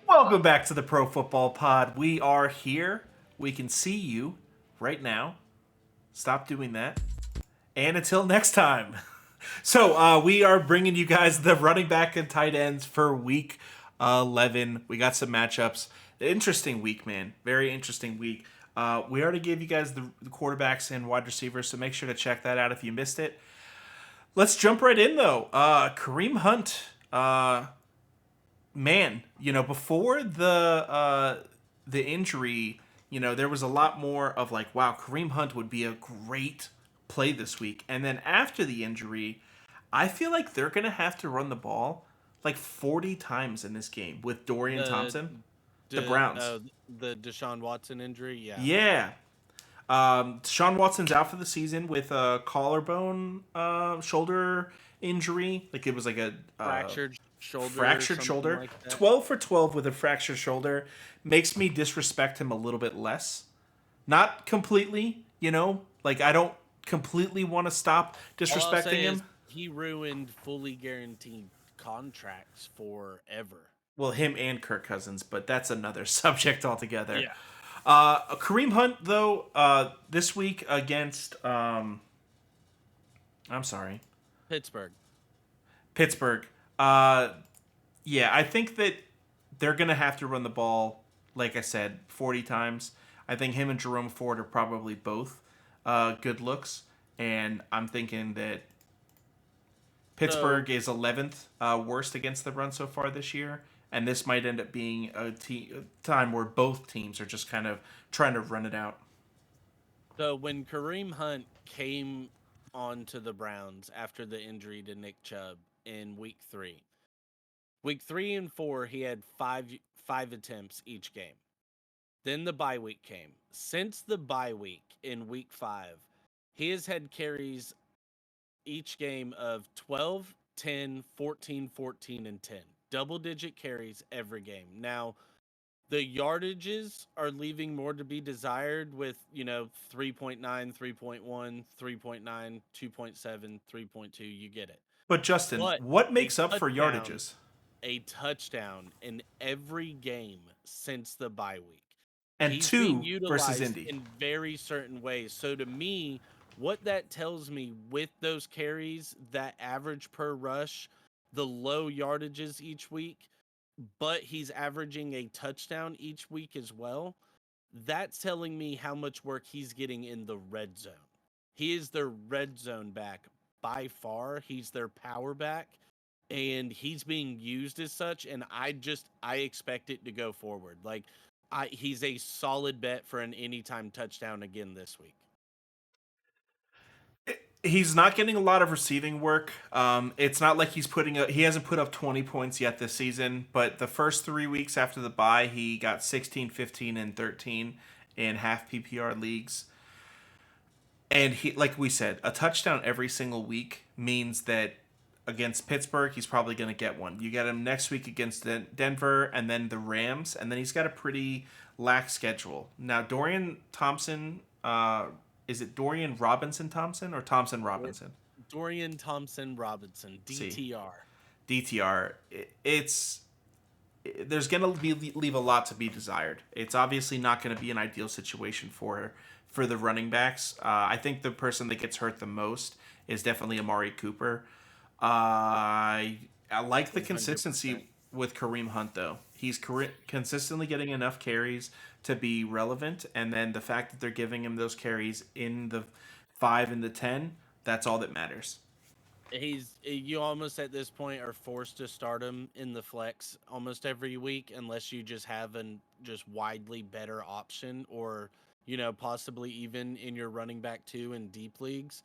Welcome back to the Pro Football Pod. We are here. We can see you right now. Stop doing that. And until next time. So we are bringing you guys the running back and tight ends for week 11. We got some matchups. Interesting week, man. Very interesting week. We already gave you guys the quarterbacks and wide receivers, so make sure to check that out if you missed it. Let's jump right in, though. Kareem Hunt. Man, before the injury, there was a lot more of like, wow, Kareem Hunt would be a great play this week. And then after the injury, I feel like they're gonna have to run the ball like 40 times in this game with Dorian The Thompson, the the Browns. the Deshaun Watson injury, yeah. Yeah. Sean Watson's out for the season with a collarbone shoulder injury. Like it was like a Fractured shoulder or fractured something shoulder. like that. 12 for 12 with a fractured shoulder makes me disrespect him a little bit less. Not completely, like I don't completely want to stop All I'll disrespecting say is him. he ruined fully guaranteed contracts forever. Well, him and Kirk Cousins, but that's another subject altogether. Yeah. Kareem Hunt, though, this week against, I'm sorry, Pittsburgh. Pittsburgh. Yeah, I think that they're going to have to run the ball, like I said, 40 times. I think him and Jerome Ford are probably both good looks. And I'm thinking that So Pittsburgh is 11th worst against the run so far this year. And this might end up being a time where both teams are just kind of trying to run it out. so when Kareem Hunt came onto the Browns after the injury to Nick Chubb in week 3 and 4, he had five attempts each game. Then the bye week came. Since the bye week in week 5, he has had carries each game of 12, 10, 14, 14, and 10. Double digit carries every game. Now, the yardages are leaving more to be desired with, 3.9, 3.1, 3.9, 2.7, 3.2. You get it. But Justin, But what a makes up for touchdown, yardages? a touchdown in every game since the bye week. And He's being two versus utilized Indy. in very certain ways. So to me, what that tells me with those carries, that average per rush, the low yardages each week, but he's averaging a touchdown each week as well. That's telling me how much work he's getting in the red zone. He is their red zone back by far. He's their power back, and he's being used as such. And I expect it to go forward. Like he's a solid bet for an anytime touchdown again this week. He's not getting a lot of receiving work. It's not like he hasn't put up 20 points yet this season, but the first 3 weeks after the bye, he got 16, 15, and 13 in half PPR leagues. And he, like we said, a touchdown every single week means that against Pittsburgh, he's probably going to get one. You get him next week against Denver and then the Rams, and then he's got a pretty lax schedule. Now, Dorian Thompson, is it Dorian Robinson Thompson or Thompson Dor- Robinson? Dorian Thompson Robinson, See, DTR. DTR. It's there's going to be leave a lot to be desired. It's obviously not going to be an ideal situation for the running backs. I think the person that gets hurt the most is definitely Amari Cooper. I like the 100%. consistency with Kareem Hunt though. He's consistently getting enough carries to be relevant, and then the fact that they're giving him those carries in the 5 and the 10, that's all that matters. You almost at this point are forced to start him in the flex almost every week unless you just have an just widely better option, or possibly even in your running back 2 in deep leagues.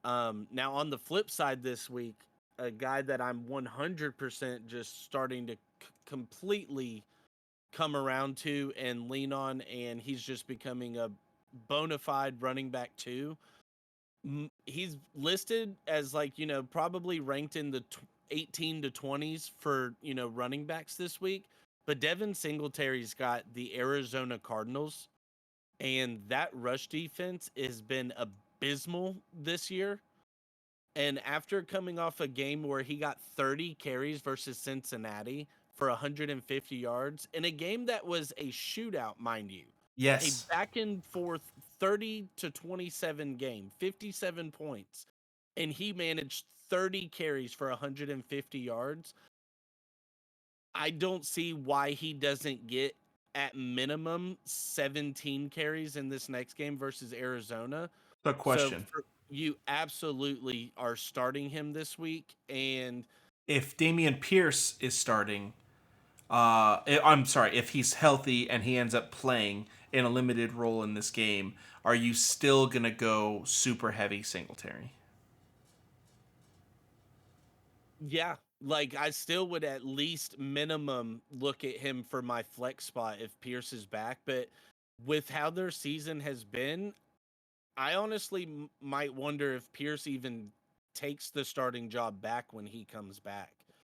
Now on the flip side this week, a guy that I'm 100% just starting to completely come around to and lean on, and he's just becoming a bona fide running back 2. He's listed as like, probably ranked in the 18 to 20s for, running backs this week. But Devin Singletary's got the Arizona Cardinals, and that rush defense has been abysmal this year. And after coming off a game where he got 30 carries versus Cincinnati, for 150 yards in a game that was a shootout, mind you. A Yes. back and forth 30 to 27 game, 57 points, and he managed 30 carries for 150 yards. I don't see why he doesn't get at minimum 17 carries in this next game versus Arizona. The So question. you absolutely are starting him this week. And If Damian Pierce is starting, I'm sorry, if he's healthy and he ends up playing in a limited role in this game, are you still going to go super heavy Singletary? yeah, like I still would at least minimum look at him for my flex spot if Pierce is back. But with how their season has been, I honestly might wonder if Pierce even takes the starting job back when he comes back.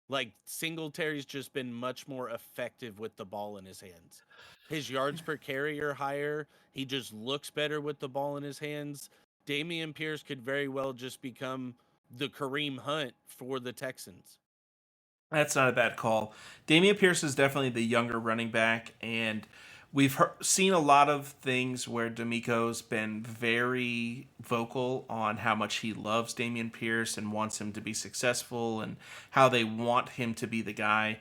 Like Singletary's just been much more effective with the ball in his hands. His yards per carry are higher. He just looks better with the ball in his hands. Damian Pierce could very well just become the Kareem Hunt for the Texans. That's not a bad call. Damian Pierce is definitely the younger running back, and we've seen a lot of things where D'Amico's been very vocal on how much he loves Damian Pierce and wants him to be successful and how they want him to be the guy.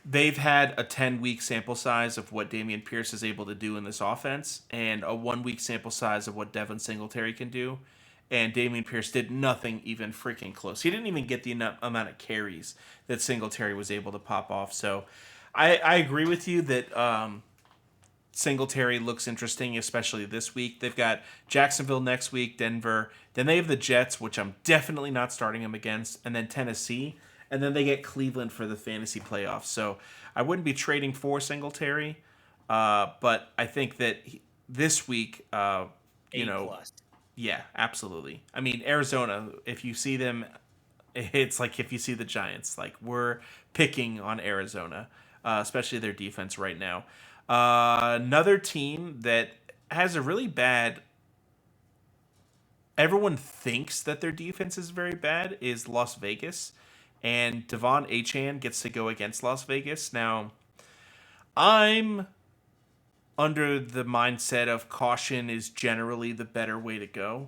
They've had a 10-week sample size of what Damian Pierce is able to do in this offense and a 1-week sample size of what Devin Singletary can do. And Damian Pierce did nothing even freaking close. He didn't even get the amount of carries that Singletary was able to pop off. So I agree with you that Singletary looks interesting, especially this week. They've got Jacksonville next week, Denver. Then they have the Jets, which I'm definitely not starting them against, and then Tennessee. And then they get Cleveland for the fantasy playoffs. So I wouldn't be trading for Singletary, but I think that this week, you A know, plus. yeah, absolutely. I mean, Arizona, if you see them, it's like if you see the Giants, like we're picking on Arizona, especially their defense right now. Another team that has a really bad. Everyone thinks that their defense is very bad is Las Vegas, and Devon Achan gets to go against Las Vegas. Now, I'm under the mindset of caution is generally the better way to go.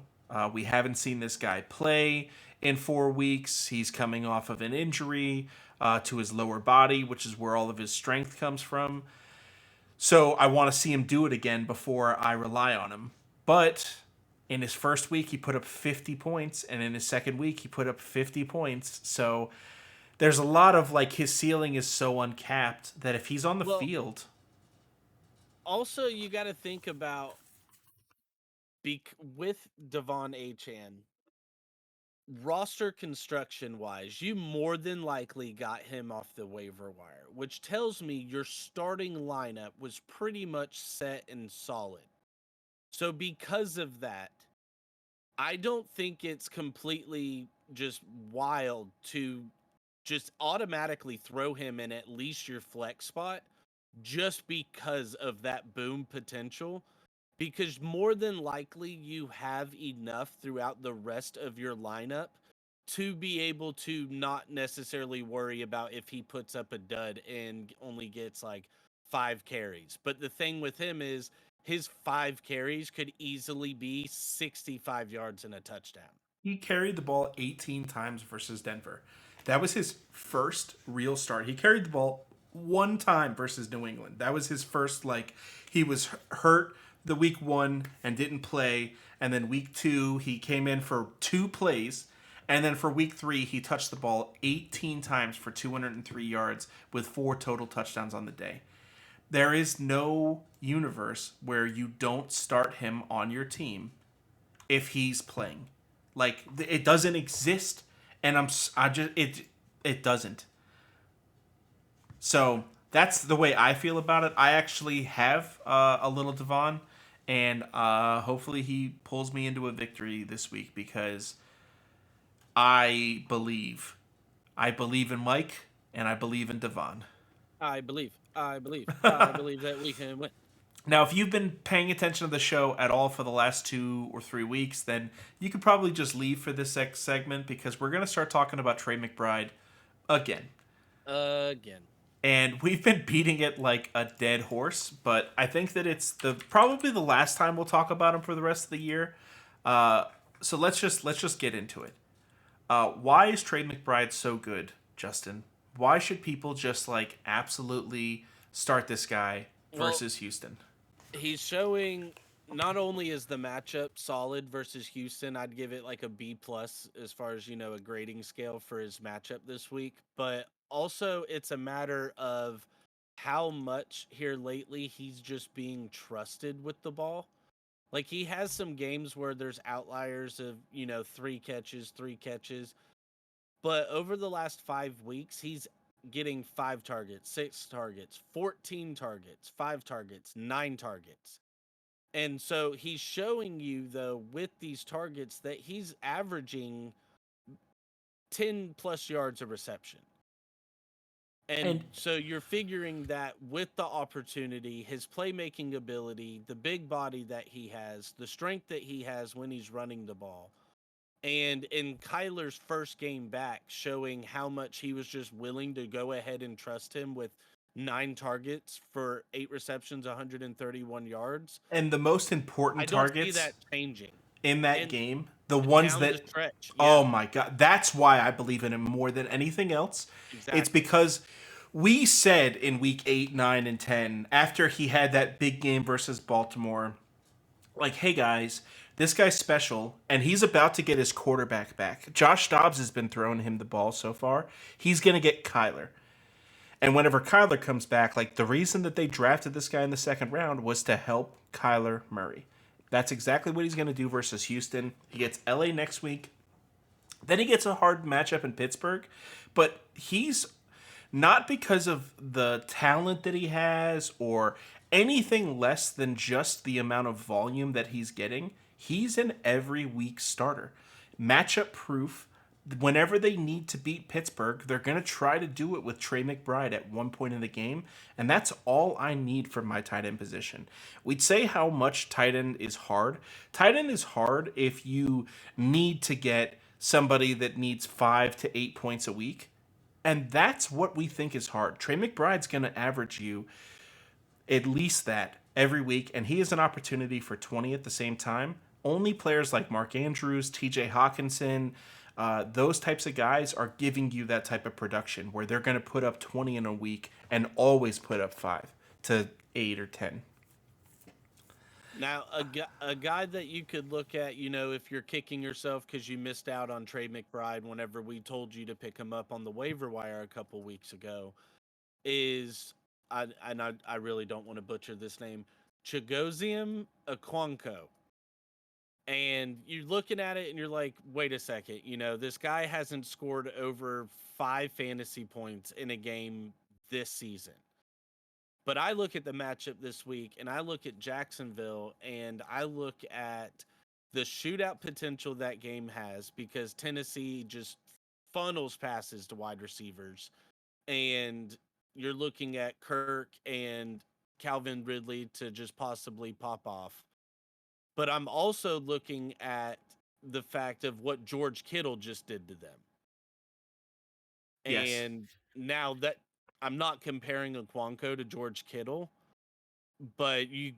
We haven't seen this guy play in 4 weeks. He's coming off of an injury to his lower body, which is where all of his strength comes from. So I want to see him do it again before I rely on him. But in his first week, he put up 50 points, and in his second week, he put up 50 points. So there's a lot of like his ceiling is so uncapped that if he's on the Well, field, also you got to think about with Devon Achan, roster construction wise, you more than likely got him off the waiver wire, which tells me your starting lineup was pretty much set and solid. So, because of that, I don't think it's completely just wild to just automatically throw him in at least your flex spot just because of that boom potential, because more than likely you have enough throughout the rest of your lineup to be able to not necessarily worry about if he puts up a dud and only gets like 5 carries. But the thing with him is his 5 carries could easily be 65 yards and a touchdown. he carried the ball 18 times versus Denver. That was his first real start. He carried the ball one time versus New England. That was his first, like, he was hurt the week one and didn't play. And then week two, he came in for 2 plays. And then for week three, he touched the ball 18 times for 203 yards with 4 total touchdowns on the day. There is no universe where you don't start him on your team if he's playing. Like it doesn't exist, and I just it doesn't. So that's the way I feel about it. I actually have a little Devon, and hopefully he pulls me into a victory this week because I believe, I believe in Mike and I believe in Devon. I believe that we can win. Now, if you've been paying attention to the show at all for the last 2 or 3 weeks, then you could probably just leave for this segment because we're going to start talking about Trey McBride again. Again. And we've been beating it like a dead horse, but I think that it's probably the last time we'll talk about him for the rest of the year. Uh, so let's just get into it. Why is Trey McBride so good, Justin? Why should people just like absolutely start this guy Well, versus Houston? he's showing not only is the matchup solid versus Houston, I'd give it like a B plus as far as a grading scale for his matchup this week, but also it's a matter of how much here lately he's just being trusted with the ball. Like he has some games where there's outliers of, three catches, but over the last 5 weeks, he's getting 5 targets, 6 targets, 14 targets, 5 targets, 9 targets. And so he's showing you, though, with these targets that he's averaging 10 plus yards a reception. And And so you're figuring that with the opportunity, his playmaking ability, the big body that he has, the strength that he has when he's running the ball, and in Kyler's first game back, showing how much he was just willing to go ahead and trust him with 9 targets for 8 receptions, 131 yards. and the most important I don't see targets that changing. in that And game, the ones down the that stretch, yeah, oh my god, that's why I believe in him more than anything else. It's exactly. because we said in week 8, 9 and 10 after he had that big game versus Baltimore, like, hey guys, this guy's special and he's about to get his quarterback back. Josh Dobbs has been throwing him the ball so far. He's going to get Kyler. And whenever Kyler comes back, like the reason that they drafted this guy in the second round was to help Kyler Murray. That's exactly what he's going to do versus Houston. He gets LA next week. Then he gets a hard matchup in Pittsburgh. But he's not because of the talent that he has or anything less than just the amount of volume that he's getting. He's an every week starter. Matchup proof. Whenever they need to beat Pittsburgh, they're going to try to do it with Trey McBride at one point in the game. And that's all I need for my tight end position. We'd say how much tight end is hard. Tight end is hard if you need to get somebody that needs 5 to 8 points a week. And that's what we think is hard. Trey McBride's going to average you at least that every week, and he has an opportunity for 20 at the same time. Only players like Mark Andrews, TJ Hawkinson, those types of guys are giving you that type of production where they're going to put up 20 in a week and always put up 5 to 8 or 10. Now, a guy that you could look at, if you're kicking yourself because you missed out on Trey McBride whenever we told you to pick him up on the waiver wire a couple weeks ago, is I really don't want to butcher this name, Chigoziem Okonkwo. And you're looking at it and you're like, wait a second, this guy hasn't scored over 5 fantasy points in a game this season. But I look at the matchup this week and I look at Jacksonville and I look at the shootout potential that game has because Tennessee just funnels passes to wide receivers. And you're looking at Kirk and Calvin Ridley to just possibly pop off. But I'm also looking at the fact of what George Kittle just did to them. Yes. And now that I'm not comparing Okonkwo to George Kittle, but you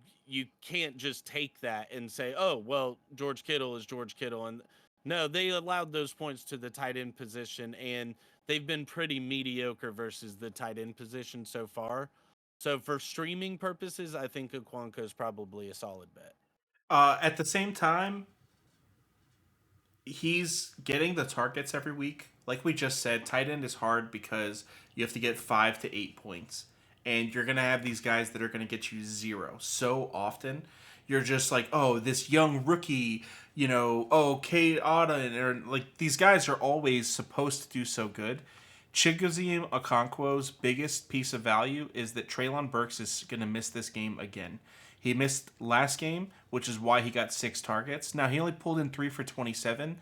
can't just take that and say, "Oh, well, George Kittle is George Kittle." And no, they allowed those points to the tight end position, and they've been pretty mediocre versus the tight end position so far. So for streaming purposes, I think Okonkwo is probably a solid bet. At the same time, he's getting the targets every week. Like we just said, tight end is hard because you have to get 5 to 8 points. And you're going to have these guys that are going to get you zero so often. You're just like, oh, this young rookie, oh, Kate Auden, or like these guys are always supposed to do so good. Chigoziem Okonkwo's biggest piece of value is that Traylon Burks is going to miss this game again. He missed last game, which is why he got 6 targets. Now, he only pulled in 3 for 27,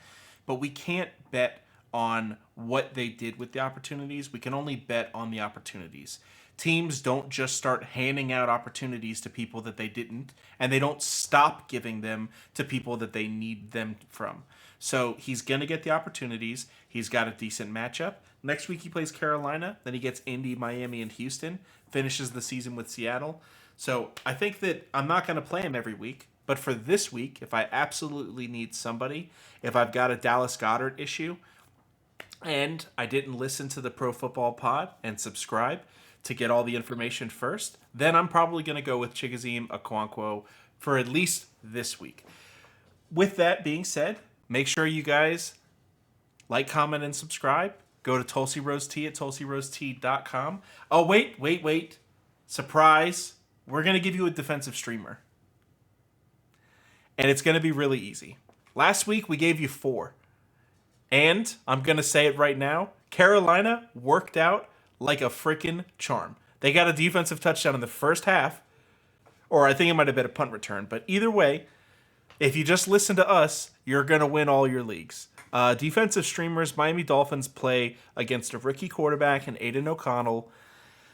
but we can't bet on what they did with the opportunities. We can only bet on the opportunities. Teams don't just start handing out opportunities to people that they didn't, and they don't stop giving them to people that they need them from. So he's going to get the opportunities. He's got a decent matchup. Next week he plays Carolina, then he gets Indy, Miami, and Houston, finishes the season with Seattle. So I think that I'm not going to play him every week, but for this week, if I absolutely need somebody, if I've got a Dallas Goedert issue, and I didn't listen to the Pro Football Pod and subscribe to get all the information first, then I'm probably going to go with Chigoziem Okonkwo for at least this week. With that being said, make sure you guys like, comment, and subscribe. Go to Tulsi Rose Tea at tulsirosetea.com. Oh, wait. Surprise. We're going to give you a defensive streamer. And it's going to be really easy. Last week, we gave you 4. And I'm going to say it right now. Carolina worked out like a freaking charm. They got a defensive touchdown in the first half. Or I think it might have been a punt return. But either way, if you just listen to us, you're going to win all your leagues. Defensive streamers, Miami Dolphins play against a rookie quarterback in Aiden O'Connell.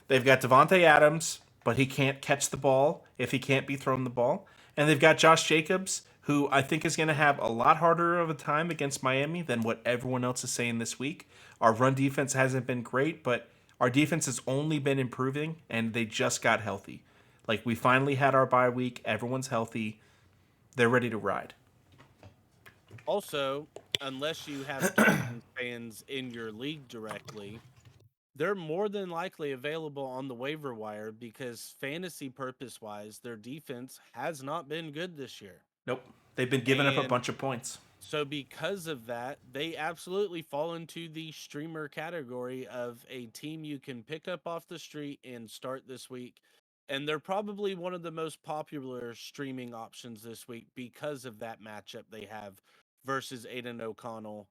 They've got Devontae Adams, but he can't catch the ball if he can't be thrown the ball. And they've got Josh Jacobs, who I think is going to have a lot harder of a time against Miami than what everyone else is saying this week. Our run defense hasn't been great, but our defense has only been improving, and they just got healthy. Like, we finally had our bye week. Everyone's healthy. They're ready to ride. Also, unless you have Dolphins fans in your league directly, they're more than likely available on the waiver wire because fantasy purpose-wise, their defense has not been good this year. Nope. They've been giving up a And bunch of points. So because of that, they absolutely fall into the streamer category of a team you can pick up off the street and start this week. And they're probably one of the most popular streaming options this week because of that matchup they have versus Aiden O'Connell.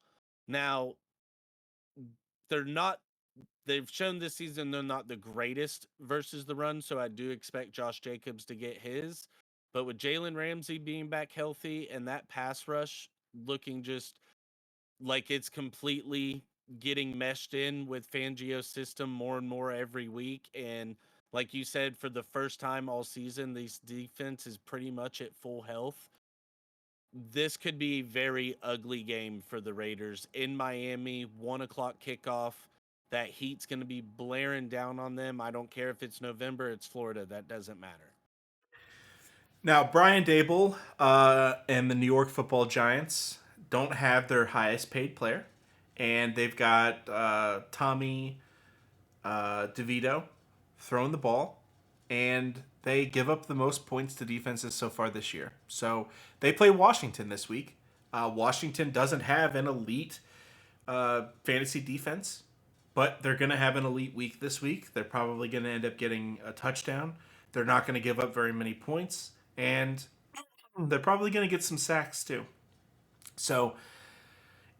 Now, they've shown this season they're not the greatest versus the run, so I do expect Josh Jacobs to get his. But with Jalen Ramsey being back healthy and that pass rush looking just like it's completely getting meshed in with Fangio's system more and more every week. And like you said, for the first time all season, this defense is pretty much at full health. This could be a very ugly game for the Raiders in Miami, 1:00 kickoff. That heat's going to be blaring down on them. I don't care if it's November, it's Florida. That doesn't matter. Now, Brian Dable and the New York Football Giants don't have their highest paid player, and they've got Tommy DeVito throwing the ball, and they give up the most points to defenses so far this year. So they play Washington this week. Washington doesn't have an elite fantasy defense, but they're going to have an elite week this week. They're probably going to end up getting a touchdown. They're not going to give up very many points, and they're probably going to get some sacks too. So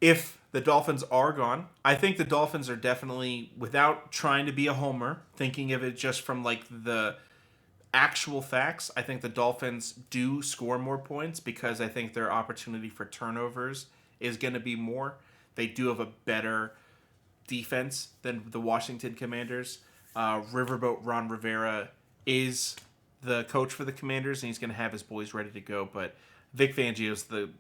if the Dolphins are gone, I think the Dolphins are definitely, without trying to be a homer, thinking of it just from like the actual facts, I think the Dolphins do score more points because I think their opportunity for turnovers is going to be more. They do have a better defense than the Washington Commanders. Riverboat Ron Rivera is the coach for the Commanders, and he's going to have his boys ready to go. But Vic Fangio's the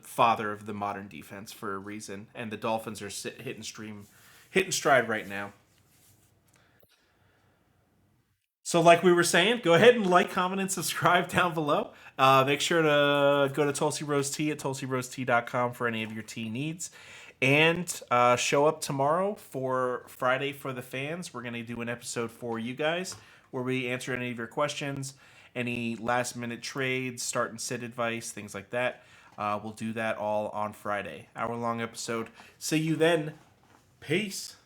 father of the modern defense for a reason, and the Dolphins are hitting stride right now. So like we were saying, go ahead and like, comment, and subscribe down below. Make sure to go to Tulsi Rose Tea at tulsirosetea.com for any of your tea needs. And show up tomorrow for Friday for the fans. We're going to do an episode for you guys where we answer any of your questions, any last-minute trades, start and sit advice, things like that. We'll do that all on Friday. Hour-long episode. See you then. Peace.